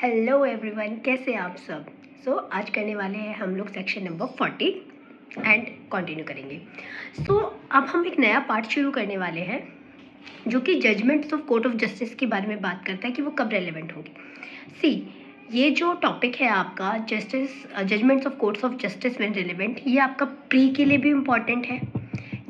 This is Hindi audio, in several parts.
हेलो एवरीवन, कैसे हैं आप सब। आज करने वाले हैं हम लोग सेक्शन नंबर 40 एंड कंटिन्यू करेंगे। अब हम एक नया पार्ट शुरू करने वाले हैं जो कि judgements of court of justice के बारे में बात करता है कि वो कब रेलेवेंट होंगी। ये जो टॉपिक है आपका judgements of courts of justice when relevant, ये आपका प्री के लिए भी इम्पॉर्टेंट है,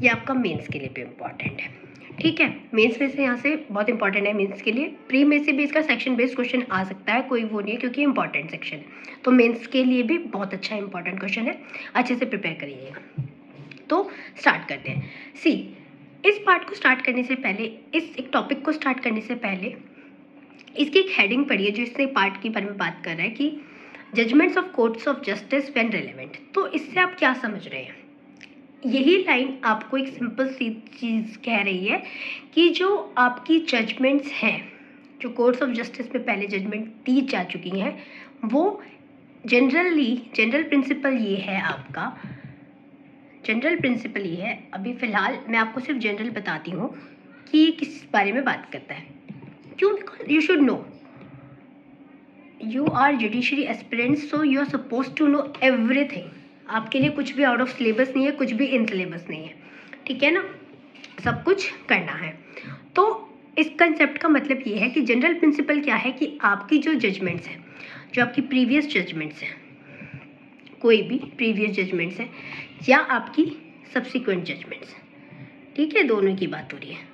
ये आपका मेंस के लिए भी इम्पॉर्टेंट है। ठीक है, मेंस में से यहाँ से बहुत इंपॉर्टेंट है मेंस के लिए। प्री में से भी इसका सेक्शन बेस्ड क्वेश्चन आ सकता है, कोई वो नहीं है क्योंकि इंपॉर्टेंट सेक्शन है। तो मेंस के लिए भी बहुत अच्छा इंपॉर्टेंट क्वेश्चन है, अच्छे से प्रिपेयर करिएगा। तो स्टार्ट करते हैं। इस पार्ट को स्टार्ट करने से पहले, इस एक टॉपिक को स्टार्ट करने से पहले इसकी एक हेडिंग पढ़िए जो इससे पार्ट के बारे में बात कर रहा है कि judgements of courts of justice when relevant. तो इससे आप क्या समझ रहे हैं? यही लाइन आपको एक सिंपल सी चीज़ कह रही है कि जो आपकी जजमेंट्स हैं, जो कोर्ट्स ऑफ जस्टिस में पहले जजमेंट दी जा चुकी हैं, वो जनरल प्रिंसिपल ये है आपका, जनरल प्रिंसिपल ये है। अभी फ़िलहाल मैं आपको सिर्फ जनरल बताती हूँ कि ये किस बारे में बात करता है। क्यों? Because you should know, you are judiciary aspirants, so you are suppose to know everything. आपके लिए कुछ भी आउट ऑफ सिलेबस नहीं है, कुछ भी इन सिलेबस नहीं है, ठीक है ना, सब कुछ करना है। तो इस कंसेप्ट का मतलब ये है कि जनरल प्रिंसिपल क्या है कि आपकी जो जजमेंट्स हैं, जो आपकी प्रीवियस जजमेंट्स हैं, कोई भी प्रीवियस जजमेंट्स हैं या आपकी सब्सिक्वेंट जजमेंट्स, ठीक है, दोनों की बात हो रही है,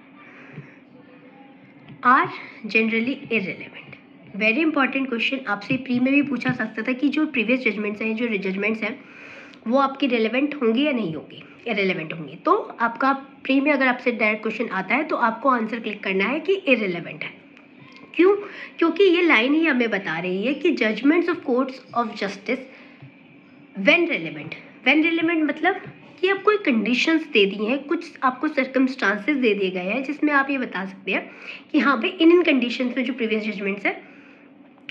are generally irrelevant. Very important question आपसे प्री में भी पूछा सकता था कि जो प्रीवियस जजमेंट्स हैं, जो जजमेंट्स हैं, वो आपकी रेलेवेंट होंगी या नहीं होगी, इररिलेवेंट होंगी। तो आपका प्री में अगर आपसे डायरेक्ट क्वेश्चन आता है तो आपको आंसर क्लिक करना है कि इररिलेवेंट है। क्यों? क्योंकि ये लाइन ही हमें बता रही है कि judgements of courts of justice when relevant. When relevant मतलब कि आपको एक कंडीशंस दे दी हैं, कुछ आपको सर्कमस्टांसेस दे दिए गए हैं जिसमें आप ये बता सकते हैं कि हाँ भाई इन कंडीशंस में जो प्रीवियस जजमेंट्स है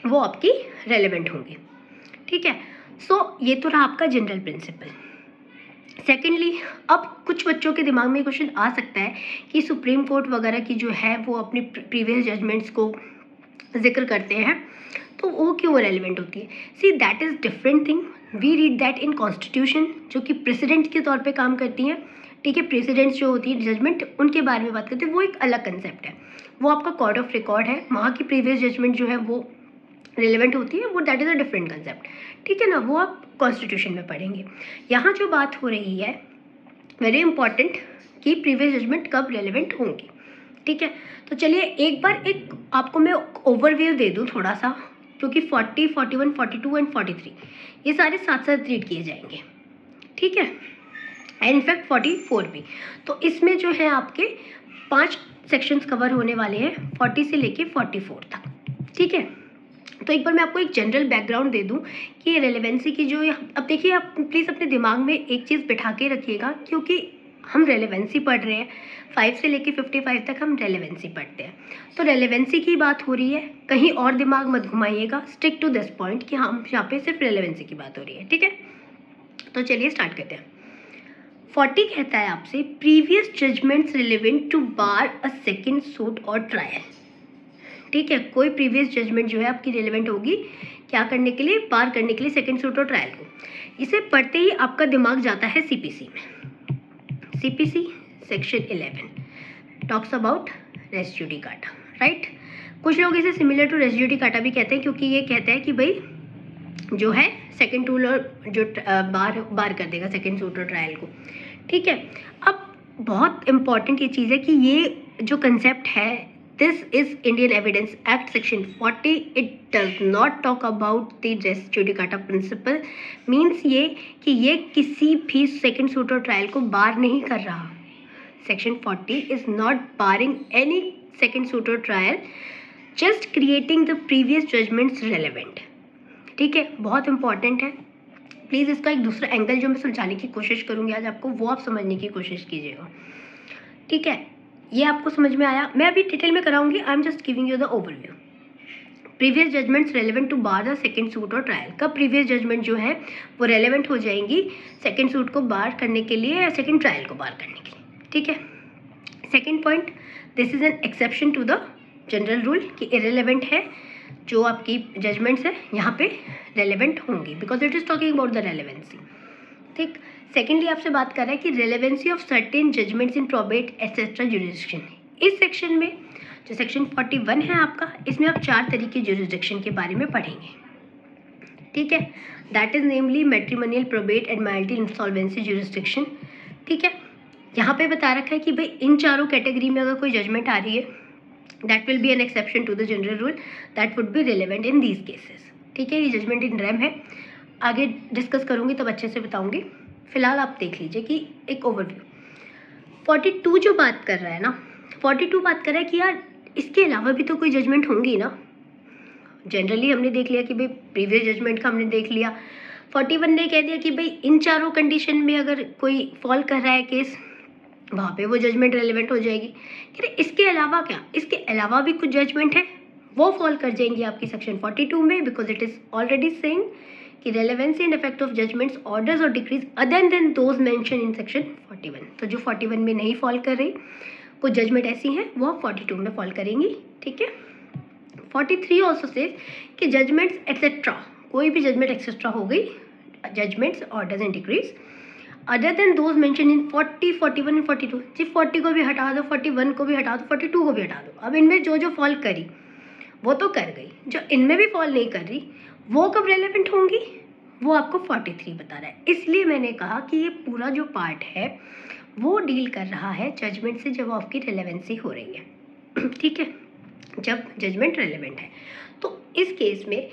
वो आपकी रेलेवेंट होंगी। ठीक है, ये तो रहा आपका जनरल प्रिंसिपल। सेकेंडली, अब कुछ बच्चों के दिमाग में क्वेश्चन आ सकता है कि सुप्रीम कोर्ट वगैरह की जो है वो अपनी प्रीवियस जजमेंट्स को जिक्र करते हैं, तो वो क्यों रेलिवेंट होती है? That is different thing. We read that in constitution, जो कि प्रेसिडेंट के तौर पे काम करती हैं। ठीक है, प्रेसिडेंट्स जो होती है जजमेंट, उनके बारे में बात करते हैं, वो एक अलग कंसेप्ट है, वो आपका कोड ऑफ रिकॉर्ड है, वहाँ की प्रीवियस जजमेंट जो है वो रिलेवेंट होती है, वो that is a different concept. ठीक है ना, वो आप कॉन्स्टिट्यूशन में पढ़ेंगे। यहाँ जो बात हो रही है वेरी इंपॉर्टेंट कि प्रीवियस जजमेंट कब रेलेवेंट होंगी। ठीक है, तो चलिए एक बार एक आपको मैं ओवरव्यू दे दूँ थोड़ा सा, क्योंकि 40, 41, 42 एंड 43 ये सारे साथ साथ रीड किए जाएंगे। ठीक है, एंड इनफैक्ट 44 भी। तो इसमें जो है आपके 5 सेक्शंस कवर होने वाले हैं, 40 से लेके 44 तक। ठीक है, तो एक बार मैं आपको एक जनरल बैकग्राउंड दे दूं कि रेलेवेंसी की जो, अब देखिए आप प्लीज़ अपने दिमाग में एक चीज़ बिठा के रखिएगा, क्योंकि हम रेलेवेंसी पढ़ रहे हैं, 5 से लेके 55 तक हम रेलेवेंसी पढ़ते हैं। तो रेलेवेंसी की बात हो रही है, कहीं और दिमाग मत घुमाइएगा, स्टिक टू दिस पॉइंट कि हम यहाँ पे सिर्फ रेलेवेंसी की बात हो रही है। ठीक है, तो चलिए स्टार्ट करते हैं। 40 कहता है आपसे previous judgments relevant to bar a second suit और ट्रायल। ठीक है, कोई प्रीवियस जजमेंट जो है आपकी रिलेवेंट होगी क्या करने के लिए? बार करने के लिए सेकंड सूट और ट्रायल को। इसे पढ़ते ही आपका दिमाग जाता है सीपीसी में। CPC section 11 talks about res judicata, right. कुछ लोग इसे सिमिलर टू रेस जुडिकाटा भी कहते हैं, क्योंकि ये कहता है कि भाई जो है सेकेंड टूल और जो बार कर देगा सेकेंड सूट और ट्रायल को। ठीक है, अब बहुत इंपॉर्टेंट ये चीज़ है कि ये जो कंसेप्ट है, this is Indian evidence act section 40, it does not talk about the res judicata principle. Means ये कि ये किसी भी सेकेंड सूट और ट्रायल को बार नहीं कर रहा। Section 40 is not barring any second suit और trial, just creating the previous judgments relevant. ठीक है, बहुत इंपॉर्टेंट है। प्लीज़ इसका एक दूसरा एंगल जो मैं समझाने की कोशिश करूँगी आज आपको, वो आप समझने की कोशिश कीजिएगा। ठीक है, ये आपको समझ में आया? मैं अभी डिटेल में कराऊंगी, I am just giving you the overview. Previous judgments relevant to bar the second suit और ट्रायल। कब प्रीवियस जजमेंट जो है वो रेलेवेंट हो जाएंगी सेकेंड सूट को बार करने के लिए या सेकेंड ट्रायल को बार करने के लिए। ठीक है, second point, this is an exception to the general rule कि इरेलेवेंट है जो आपकी जजमेंट्स है यहाँ पे रेलेवेंट होंगी, because it is talking about the relevancy. ठीक, सेकेंडली आपसे बात कर रहा है कि relevancy of certain judgments in probate etcetera jurisdiction. इस सेक्शन में जो सेक्शन 41 है आपका, इसमें आप 4 तरीके जुरिडिक्शन के बारे में पढ़ेंगे। ठीक है, that is namely matrimonial, probate and marital insolvency jurisdiction. ठीक है, यहाँ पे बता रखा है कि भाई इन चारों कैटेगरी में अगर कोई जजमेंट आ रही है, that will be an exception to the general rule that would be relevant in these cases. ठीक है, ये जजमेंट इन रेम है, आगे डिस्कस करूँगी तब अच्छे से बताऊँगी। फिलहाल आप देख लीजिए कि एक ओवरव्यू। 42 जो बात कर रहा है ना, 42 बात कर रहा है कि यार इसके अलावा भी तो कोई जजमेंट होंगी ना। जनरली हमने देख लिया कि भाई प्रीवियस जजमेंट का हमने देख लिया। 41 ने कह दिया कि भाई इन चारों कंडीशन में अगर कोई फॉल कर रहा है केस, वहाँ पे वो जजमेंट रेलेवेंट हो जाएगी। कह रहे इसके अलावा क्या, इसके अलावा भी कुछ जजमेंट है वो फॉल कर जाएंगी आपकी सेक्शन 42 में, because it is already saying कि relevancy and effect of judgments, orders और decrees other than those mention in section 41। तो जो 41 में नहीं फॉल कर रही, कुछ जजमेंट ऐसी हैं वो 42 में फॉल करेंगी। ठीक है, 43 ऑल्सो सेज कि जजमेंट्स एक्सेट्रा, कोई भी जजमेंट एक्सेट्रा हो गई, judgments, orders and decrees other than those mention in 40, 41 and 42। जी 40 को भी हटा दो, 41 को भी हटा दो, 42 को भी हटा दो। अब इनमें जो जो फॉल करी वो तो कर गई, जो इनमें भी फॉल नहीं कर रही वो कब रेलेवेंट होंगी, वो आपको 43 बता रहा है। इसलिए मैंने कहा कि ये पूरा जो पार्ट है वो डील कर रहा है जजमेंट से जब आपकी रेलेवेंसी हो रही है। ठीक है, जब जजमेंट रेलेवेंट है तो इस केस में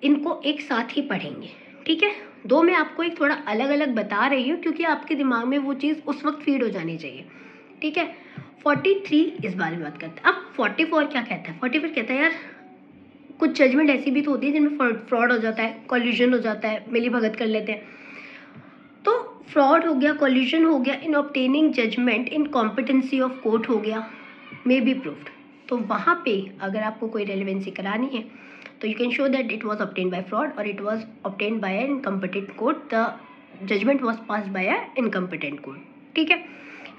इनको एक साथ ही पढ़ेंगे। ठीक है, दो मैं आपको एक थोड़ा अलग अलग बता रही हूँ क्योंकि आपके दिमाग में वो चीज़ उस वक्त फीड हो जानी चाहिए। ठीक है, 43 इस बारे में बात करते हैं। अब 44 क्या कहता है? 44 कहता है यार कुछ जजमेंट ऐसी भी तो होती है जिनमें फ्रॉड हो जाता है, कॉल्यूजन हो जाता है, मिली भगत कर लेते हैं। तो फ्रॉड हो गया, कॉल्यूजन हो गया in obtaining judgment, in competency of court हो गया, मे बी प्रूव्ड। तो वहाँ पे अगर आपको कोई रेलेवेंसी करानी है तो you can show that it was obtain by fraud और it was obtain by an incompetent court, the judgment was pass by a incompetent court. ठीक है,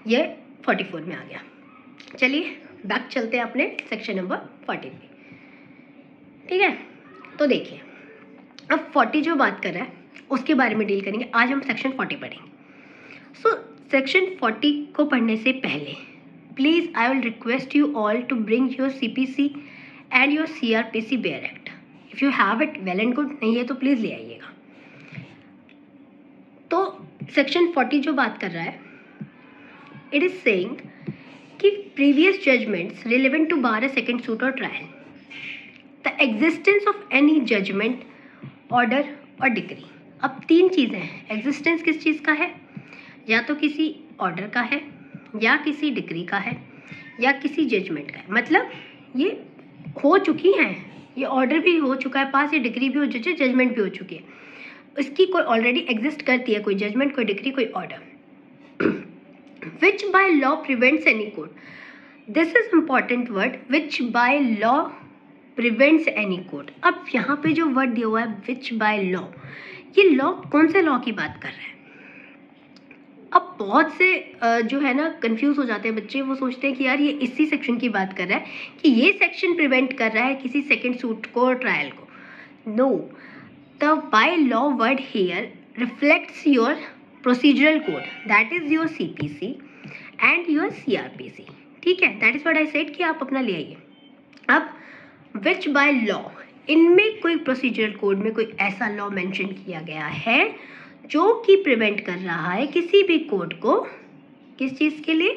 ये 44 में आ गया। चलिए बैक चलते हैं अपने सेक्शन नंबर 40 पे। ठीक है, तो देखिए अब 40 जो बात कर रहा है उसके बारे में डील करेंगे। आज हम सेक्शन 40 पढ़ेंगे। सो सेक्शन 40 को पढ़ने से पहले please I will request you all to bring your CPC and your CRPC bare act. If you have it well and good, नहीं है तो प्लीज़ ले आइएगा। तो सेक्शन 40 जो बात कर रहा है, इट इज़ सेइंग कि previous judgments relevant to bar a second suit और trial, the existence of any judgment, order और डिक्री। अब 3 चीज़ें हैं। एग्जिस्टेंस किस चीज़ का है? या तो किसी ऑर्डर का है, या किसी डिक्री का है, या किसी जजमेंट का है। मतलब ये हो चुकी हैं, ये ऑर्डर भी हो चुका है पास, ये डिक्री भी हो चुकी है, जजमेंट भी हो चुकी है। इसकी कोई ऑलरेडी एग्जिस्ट करती है, कोई जजमेंट, कोई डिक्री, कोई order. Which by law prevents any court, this is important word, which by law prevents any court. अब यहाँ पे जो वर्ड दिया हुआ है विच बाय लॉ, ये लॉ कौन से लॉ की बात कर रहा है? अब बहुत से जो है ना कंफ्यूज हो जाते हैं बच्चे, वो सोचते हैं कि यार ये इसी सेक्शन की बात कर रहा है कि ये सेक्शन प्रिवेंट कर रहा है किसी सेकंड सूट को और ट्रायल को। No, the by law word here reflects your procedural code, that is your CPC and your CRPC। ठीक है, that is what I said कि आप अपना ले आइए। अब विच बाय लॉ, इनमें कोई प्रोसीजरल कोड में कोई ऐसा लॉ मेंशन किया गया है जो कि प्रिवेंट कर रहा है किसी भी कोर्ट को, किस चीज़ के लिए?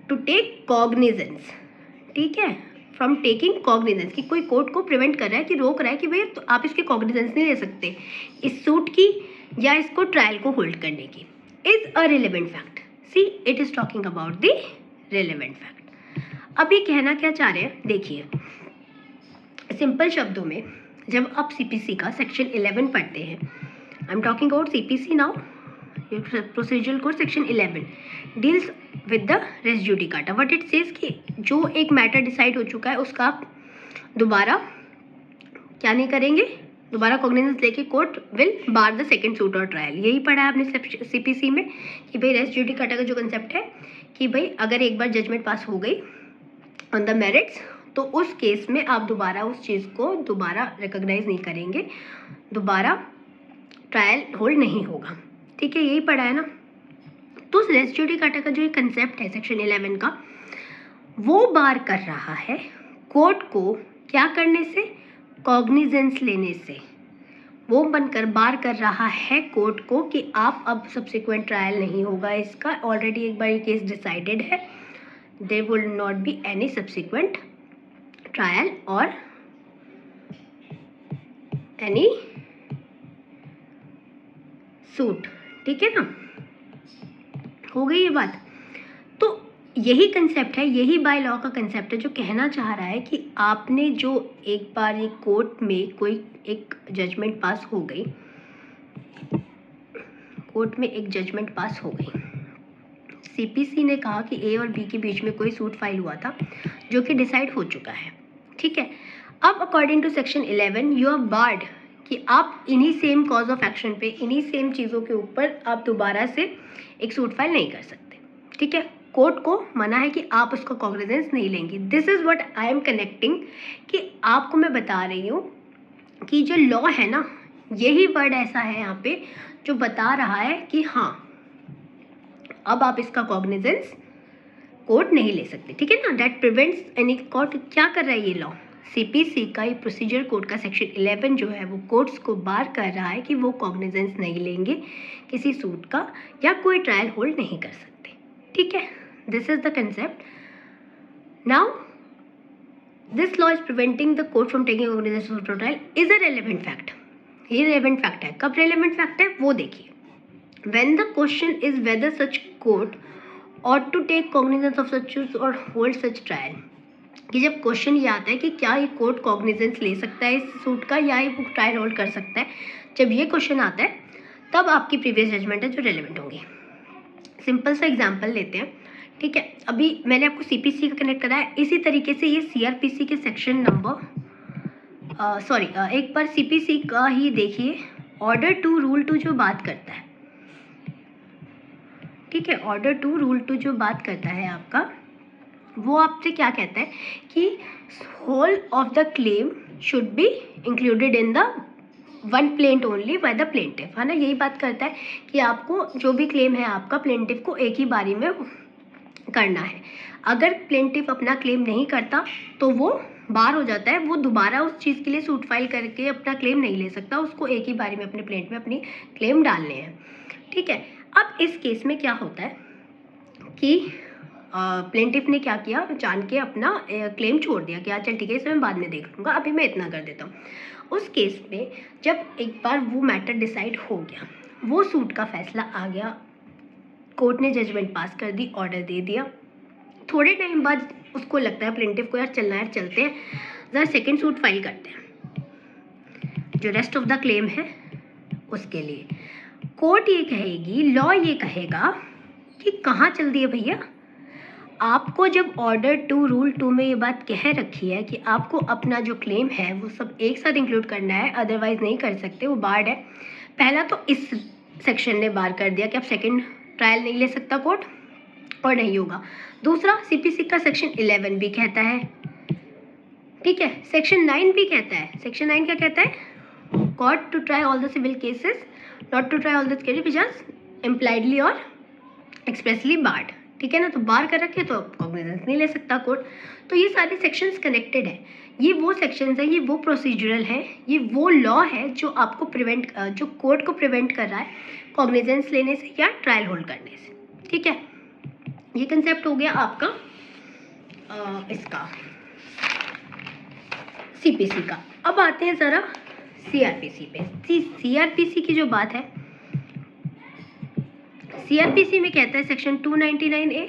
To take cognizance. ठीक है, फ्रॉम टेकिंग कॉग्निजेंस, कि कोई कोर्ट को प्रिवेंट कर रहा है, कि रोक रहा है कि भाई तो आप इसके कॉग्निजेंस नहीं ले सकते इस सूट की या इसको ट्रायल को होल्ड करने की। Is a relevant fact. See, it is talking about the relevant fact. अब ये कहना क्या चाह रहे हैं, देखिए सिंपल शब्दों में जब आप CPC का सेक्शन 11 पढ़ते हैं, I am talking about CPC now, procedural code section 11 deals with the res judicata. What it says कि जो एक मैटर डिसाइड हो चुका है उसका आप दोबारा क्या नहीं करेंगे, दोबारा कॉग्निजेंस लेके court will bar the second suit और ट्रायल। यही पढ़ा है आपने CPC में कि भाई रेस जुडिकाटा का जो कंसेप्ट है कि भाई अगर एक बार जजमेंट पास हो गई ऑन द मेरिट्स तो उस केस में आप दोबारा उस चीज़ को दोबारा रिकॉग्नाइज नहीं करेंगे, दोबारा ट्रायल होल्ड नहीं होगा। ठीक है, यही पढ़ा है ना। तो रेस जुडिकाटा का जो ये कंसेप्ट है सेक्शन 11 का, वो बार कर रहा है कोर्ट को क्या करने से, कॉग्निजेंस लेने से। वो बनकर बार कर रहा है कोर्ट को कि आप अब सब्सिक्वेंट ट्रायल नहीं होगा इसका, ऑलरेडी एक बार ये केस डिसाइडेड है, there will not be any subsequent trial और एनी सूट। ठीक है ना, हो गई ये बात। तो यही कंसेप्ट है, यही बाय लॉ का कंसेप्ट है जो कहना चाह रहा है कि आपने जो एक बार ये कोर्ट में कोई एक जजमेंट पास हो गई, कोर्ट में एक जजमेंट पास हो गई, सीपीसी ने कहा कि ए और बी के बीच में कोई सूट फाइल हुआ था जो कि डिसाइड हो चुका है। ठीक है, अब according to section 11 you are barred कि आप इन्हीं सेम कॉज ऑफ एक्शन पे, इन्हीं सेम चीज़ों के ऊपर आप दोबारा से एक सूट फाइल नहीं कर सकते। ठीक है, कोर्ट को मना है कि आप उसका कॉग्निजेंस नहीं लेंगे। This is what I am connecting, कि आपको मैं बता रही हूँ कि जो लॉ है ना, यही वर्ड ऐसा है यहाँ पे जो बता रहा है कि हाँ अब आप इसका कॉग्निजेंस कोर्ट नहीं ले सकते। ठीक है ना, दैट प्रिवेंट्स एनी कोर्ट। क्या कर रहा है ये लॉ, सीपीसी का ये प्रोसीजर कोड का सेक्शन 11 जो है वो कोर्ट्स को बार कर रहा है कि वो कॉग्निजेंस नहीं लेंगे किसी सूट का या कोई ट्रायल होल्ड नहीं कर सकते। ठीक है, this is the concept. Now this law is preventing the court from taking cognizance of trial is a relevant fact. ये रेलेवेंट फैक्ट है। कब रेलेवेंट फैक्ट है वो देखिए, when the question is whether such court ought to take cognizance of such suits or hold such trial। कि जब क्वेश्चन ये आता है कि क्या ये कोर्ट कॉग्निजेंस ले सकता है इस सूट का या ये ट्रायल होल्ड कर सकता है, जब ये क्वेश्चन आता है तब आपकी प्रीवियस जजमेंट है जो रेलेवेंट होंगी। सिंपल सा एग्जांपल लेते हैं। ठीक है, अभी मैंने आपको सीपीसी का कनेक्ट कराया, इसी तरीके से ये सीआरपीसी के सेक्शन नंबर एक बार सीपीसी का ही देखिए, ऑर्डर 2 रूल 2 जो बात करता है। ठीक है, ऑर्डर 2 रूल 2 जो बात करता है आपका, वो आपसे क्या कहता है कि whole of the claim should be included in the one plaint only by the plaintiff, है ना। यही बात करता है कि आपको जो भी क्लेम है आपका प्लेंटिफ को एक ही बारी में करना है। अगर प्लेंटिफ अपना क्लेम नहीं करता तो वो बार हो जाता है, वो दोबारा उस चीज़ के लिए सूट फाइल करके अपना क्लेम नहीं ले सकता, उसको एक ही बारी में अपने प्लेंट में अपनी क्लेम डालने हैं। ठीक है, अब इस केस में क्या होता है कि प्लेंटिफ ने क्या किया, जान के अपना क्लेम छोड़ दिया कि चल ठीक है इसे मैं बाद में देख लूँगा, अभी मैं इतना कर देता हूँ। उस केस में जब एक बार वो मैटर डिसाइड हो गया, वो सूट का फैसला आ गया, कोर्ट ने जजमेंट पास कर दी, ऑर्डर दे दिया, थोड़े टाइम बाद उसको लगता है प्लेंटिफ को यार चलना है, चलते हैं ज़रा सेकेंड सूट फाइल करते हैं जो रेस्ट ऑफ द क्लेम है उसके लिए। कोर्ट ये कहेगी, लॉ ये कहेगा कि कहाँ चल दिए भैया, आपको जब ऑर्डर 2 रूल 2 में ये बात कह रखी है कि आपको अपना जो क्लेम है वो सब एक साथ इंक्लूड करना है, अदरवाइज नहीं कर सकते, वो बार्ड है। पहला तो इस सेक्शन ने बार कर दिया कि आप सेकंड ट्रायल नहीं ले सकता कोर्ट और नहीं होगा। दूसरा, सीपीसी का सेक्शन 11 भी कहता है, ठीक है, सेक्शन 9 भी कहता है। सेक्शन 9 क्या कहता है, court to try all the civil cases not to try all the cases which are impliedly और एक्सप्रेसली बार्ड। ठीक है ना, तो बार कर रखे तो कॉग्निजेंस नहीं ले सकता कोर्ट। तो ये सारे सेक्शंस कनेक्टेड है, ये वो सेक्शंस है, ये वो प्रोसीजरल है, ये वो लॉ है जो आपको जो कोर्ट को प्रिवेंट कर रहा है कॉग्निजेंस लेने से या ट्रायल होल्ड करने से। ठीक है, ये कंसेप्ट हो गया आपका इसका सीपीसी का। अब आते हैं ज़रा सीआरपीसी पे। सीआरपीसी की जो बात है, सीआरपीसी में कहता है section 299A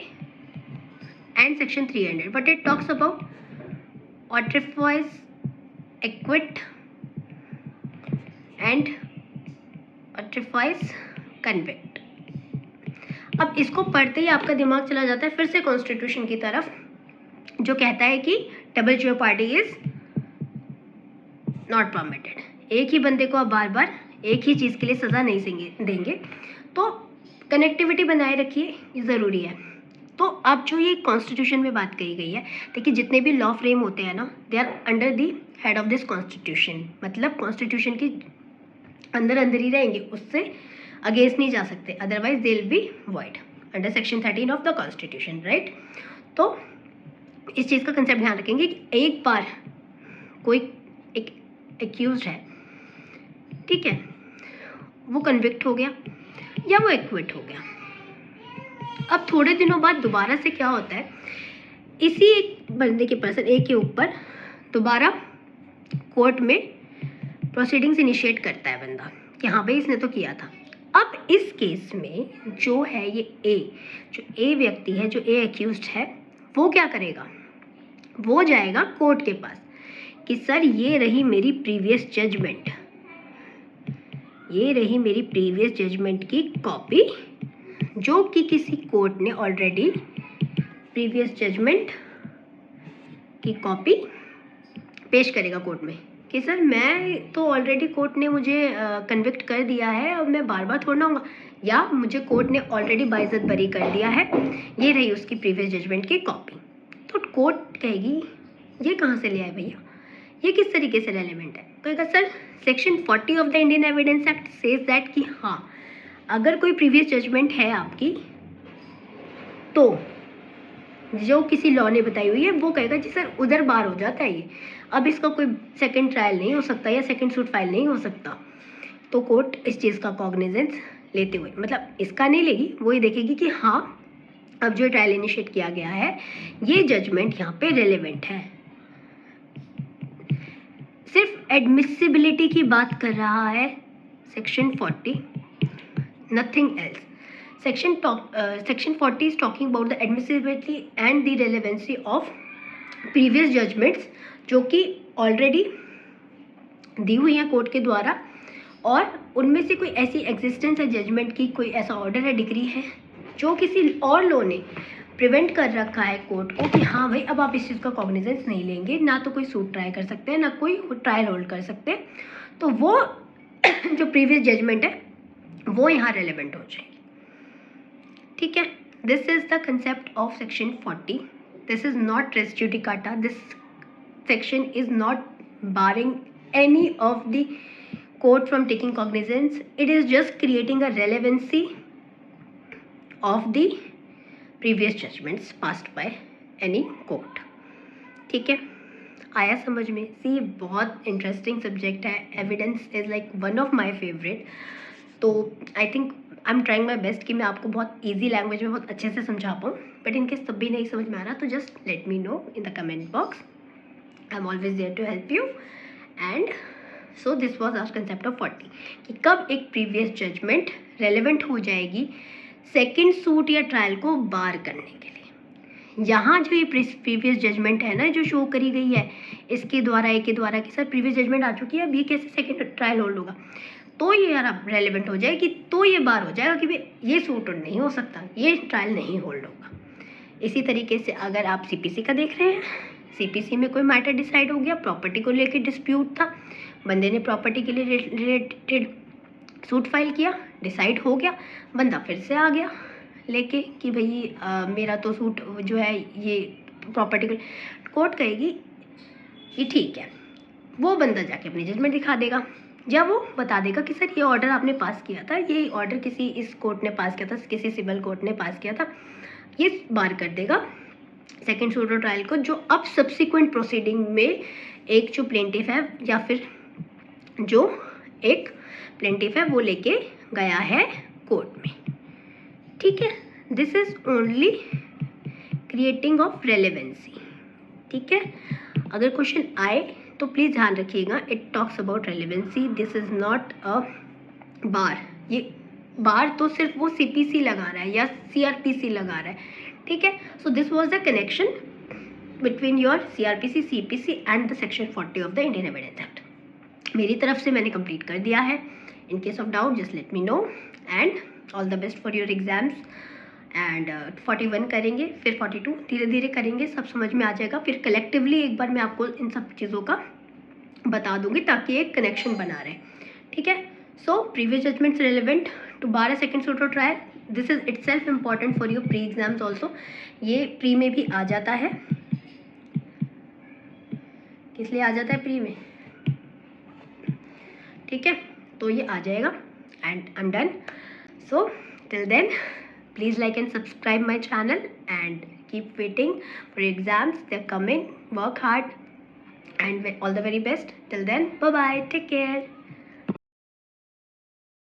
and section 300, but it talks about autrefois acquit and autrefois convict. अब इसको पढ़ते ही आपका दिमाग चला जाता है फिर से कॉन्स्टिट्यूशन की तरफ, जो कहता है कि double jeopardy is not permitted. एक ही बंदे को आप बार बार एक ही चीज़ के लिए सज़ा नहीं देंगे, तो कनेक्टिविटी बनाए रखिए, ये ज़रूरी है। तो अब जो ये कॉन्स्टिट्यूशन में बात कही गई है, देखिए जितने भी लॉ फ्रेम होते हैं ना, they are under the head of this constitution, मतलब कॉन्स्टिट्यूशन के अंदर अंदर ही रहेंगे, उससे अगेंस्ट नहीं जा सकते, otherwise they will be void under section 13 of the constitution, right. तो इस चीज़ का कंसेप्ट ध्यान रखेंगे कि एक बार कोई एक एक्यूज्ड है, ठीक है, वो कन्विक्ट हो गया या वो एक्विट हो गया, अब थोड़े दिनों बाद दोबारा से क्या होता है, इसी एक बंदे के पर्सन ए के ऊपर दोबारा कोर्ट में प्रोसीडिंग्स इनिशिएट करता है बंदा कि हाँ भाई इसने तो किया था। अब इस केस में जो है ये ए, जो ए व्यक्ति है, जो ए एक्यूज्ड है, वो क्या करेगा, वो जाएगा कोर्ट के पास कि सर ये रही मेरी प्रीवियस जजमेंट, ये रही मेरी प्रीवियस जजमेंट की कॉपी, जो कि किसी कोर्ट ने ऑलरेडी प्रीवियस जजमेंट की कॉपी पेश करेगा कोर्ट में कि सर मैं तो ऑलरेडी कोर्ट ने मुझे कन्विक्ट कर दिया है, अब मैं बार बार थोड़ा होगा, या मुझे कोर्ट ने ऑलरेडी बाइज्जत बरी कर दिया है, ये रही उसकी प्रीवियस जजमेंट की कॉपी। तो कोर्ट कहेगी ये कहाँ से ले आए भैया, ये किस तरीके से रेलेवेंट है, कहेगा sir section 40 of the Indian evidence act says that कि हाँ अगर कोई प्रीवियस जजमेंट है आपकी तो जो किसी लॉ ने बताई हुई है, वो कहेगा जी सर उधर बार हो जाता है ये, अब इसका कोई सेकंड ट्रायल नहीं हो सकता या सेकंड सूट फाइल नहीं हो सकता। तो कोर्ट इस चीज़ का कॉग्निजेंस लेते हुए, मतलब इसका नहीं लेगी, वो ही देखेगी कि हाँ अब जो ट्रायल इनिशिएट किया गया है ये जजमेंट यहाँ पे रेलेवेंट है। सिर्फ एडमिसिबिलिटी की बात कर रहा है section 40, nothing else. Section 40 is talking about the admissibility and the relevancy of previous judgments जो कि ऑलरेडी दी हुई हैं कोर्ट के द्वारा, और उनमें से कोई ऐसी एग्जिस्टेंस है जजमेंट की, कोई ऐसा ऑर्डर है, डिग्री है जो किसी और लॉ ने प्रिवेंट कर रखा है कोर्ट को कि हाँ भाई अब आप इस चीज़ का कॉग्निजेंस नहीं लेंगे, ना तो कोई सूट ट्राई कर सकते हैं, ना कोई ट्रायल होल्ड कर सकते हैं, तो वो जो प्रीवियस जजमेंट है वो यहाँ रेलेवेंट हो जाएगी, ठीक है। This is the concept of section 40। This is not res judicata, this section is not barring any of the court from taking cognizance, it is just creating a relevancy of the previous judgments passed by any court, ठीक है। आया समझ में? सी बहुत इंटरेस्टिंग सब्जेक्ट है, evidence is like one of my favourite. तो I think I am trying my best कि मैं आपको बहुत ईजी लैंग्वेज में बहुत अच्छे से समझा पाऊँ, बट इनकेस तब भी नहीं समझ में आ रहा तो just let me know in the comment box, I am always there to help you. And so this was our concept of 40 कि कब एक प्रीवियस जजमेंट रेलिवेंट हो जाएगी सेकेंड सूट या ट्रायल को बार करने के लिए। यहाँ जो ये प्रीवियस जजमेंट है ना जो शो करी गई है इसके द्वारा, ए के द्वारा कि सर प्रीवियस जजमेंट आ चुकी है, अब ये कैसे सेकेंड ट्रायल होल्ड होगा, तो ये यार अब रेलिवेंट हो जाएगी, तो ये बार हो जाएगा कि भाई ये सूट नहीं हो सकता, ये ट्रायल नहीं होल्ड होगा। इसी तरीके से अगर आप सीपीसी का देख रहे हैं, सीपीसी में कोई मैटर डिसाइड हो गया, प्रॉपर्टी को लेकर डिस्प्यूट था, बंदे ने प्रॉपर्टी के लिए रिलेटेड सूट फाइल किया, डिसाइड हो गया, बंदा फिर से आ गया लेके कि भाई मेरा तो सूट जो है ये प्रॉपर्टी को, कोर्ट कहेगी कि ठीक है, वो बंदा जाके अपनी जजमेंट दिखा देगा या वो बता देगा कि सर ये ऑर्डर आपने पास किया था, ये ऑर्डर किसी इस कोर्ट ने पास किया था, किसी सिविल कोर्ट ने पास किया था, ये बार कर देगा सेकेंड सूट और ट्रायल को, जो अब सब्सिक्वेंट प्रोसीडिंग में एक जो प्लेंटिफ है या फिर जो एक प्लेंटिफ है वो लेके गया है कोर्ट में, ठीक है। This is only creating of relevancy, ठीक है। अगर क्वेश्चन आए तो प्लीज़ ध्यान रखिएगा, it talks about relevancy, this is not a bar. ये बार तो सिर्फ वो सीपीसी लगा रहा है या सीआरपीसी लगा रहा है, ठीक है। So this was the connection between your CrPC, CPC and the section 40 of the Indian evidence act. मेरी तरफ से मैंने कंप्लीट कर दिया है। In case of doubt just let me no and all the best for your exams. And 41 करेंगे, फिर 42 धीरे धीरे करेंगे, सब समझ में आ जाएगा। फिर कलेक्टिवली एक बार मैं आपको इन सब चीज़ों का बता दूंगी ताकि एक कनेक्शन बना रहे, ठीक है। So previous judgments relevant to bar a second suit और trial, this is itself important for your pre exams also. ये प्री में भी आ जाता है। किस लिए आ जाता है प्री में, ठीक है, तो ये आ जाएगा and I am done. So till then please like and subscribe my channel and keep waiting for your exams. They're coming. Work hard and all the very best. Till then, bye bye, take care.